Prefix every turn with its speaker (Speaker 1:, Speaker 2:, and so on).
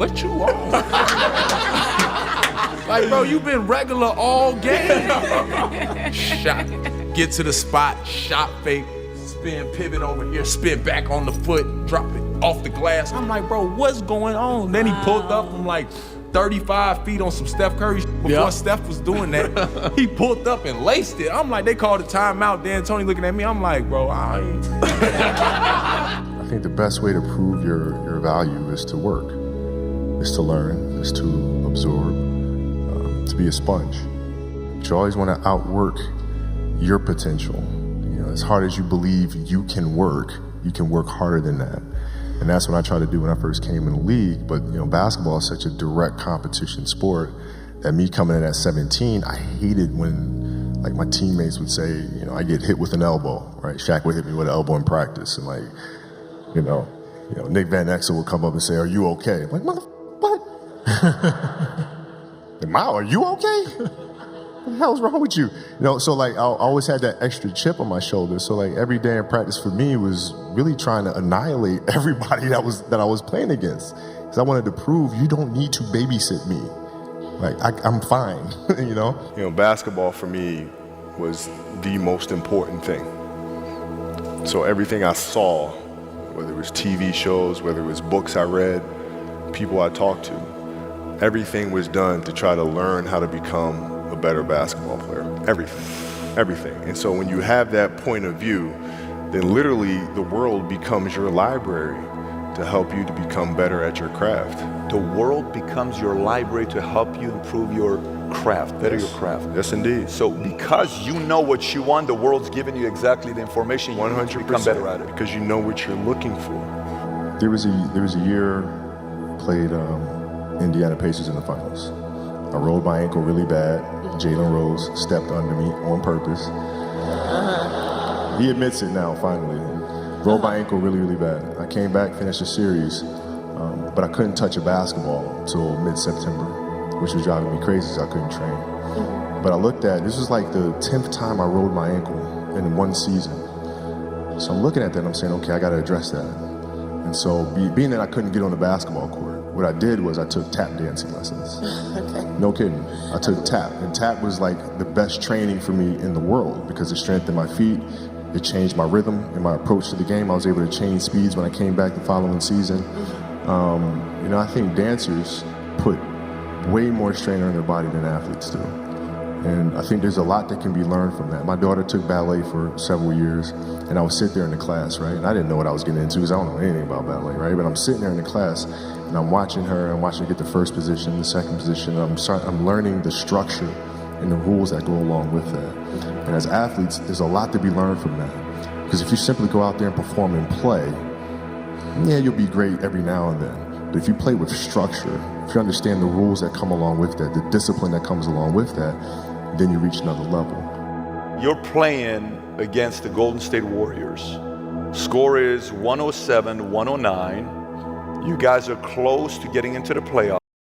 Speaker 1: what you on? Like, bro, you been regular all game. Shot, get to the spot, shot fake, spin pivot over here, spin back on the foot, drop it off the glass. I'm like, bro, what's going on? Then he pulled up from like 35 feet on some Steph Curry. Before Steph was doing that, he pulled up and laced it. I'm like, they called a timeout. Dan Tony looking at me. I'm like, bro, I ain't.
Speaker 2: I think the best way to prove your value is to work, is to learn, is to absorb, to be a sponge. You always want to outwork your potential. You know, as hard as you believe you can work harder than that. And that's what I tried to do when I first came in the league. But you know, basketball is such a direct competition sport that me coming in at 17, I hated when like my teammates would say, you know, I get hit with an elbow, right? Shaq would hit me with an elbow in practice, and like, you know, Nick Van Exel would come up and say, "Are you okay?" I'm like, what? Mao, are you okay? What the hell's wrong with you? You know, so like I always had that extra chip on my shoulder. So like every day in practice for me was really trying to annihilate everybody that I was playing against. Because I wanted to prove you don't need to babysit me. Like I'm fine, you know? You know, basketball for me was the most important thing. So everything I saw, whether it was TV shows, whether it was books I read, people I talked to, everything was done to try to learn how to become a better basketball player. Everything. And so when you have that point of view, then literally the world becomes your library to help you to become better at your craft.
Speaker 3: The world becomes your library to help you improve your craft, better your craft.
Speaker 2: Yes, indeed.
Speaker 3: So because you know what you want, the world's giving you exactly the information you need to become better at it.
Speaker 2: Because you know what you're looking for. There was a year played Indiana Pacers in the finals. I rolled my ankle really bad. Jalen Rose stepped under me on purpose. He admits it now, finally. Rolled my ankle really, really bad. I came back, finished the series, but I couldn't touch a basketball until mid-September, which was driving me crazy because I couldn't train. But I looked at, this was like the 10th time I rolled my ankle in one season. So I'm looking at that and I'm saying, okay, I gotta address that. And so being that I couldn't get on the basketball court, what I did was I took tap dancing lessons.
Speaker 4: Okay.
Speaker 2: No kidding. I took tap, and tap was like the best training for me in the world because it strengthened my feet, it changed my rhythm and my approach to the game. I was able to change speeds when I came back the following season. You know, I think dancers put way more strain on their body than athletes do. And I think there's a lot that can be learned from that. My daughter took ballet for several years, and I would sit there in the class, right? And I didn't know what I was getting into because I don't know anything about ballet, right? But I'm sitting there in the class, and I'm watching her get the first position, the second position, and I'm learning the structure and the rules that go along with that. And as athletes, there's a lot to be learned from that. Because if you simply go out there and perform and play, yeah, you'll be great every now and then. But if you play with structure, if you understand the rules that come along with that, the discipline that comes along with that, then you reach another level.
Speaker 3: You're playing against the Golden State Warriors. Score is 107-109. You guys are close to getting into the playoffs.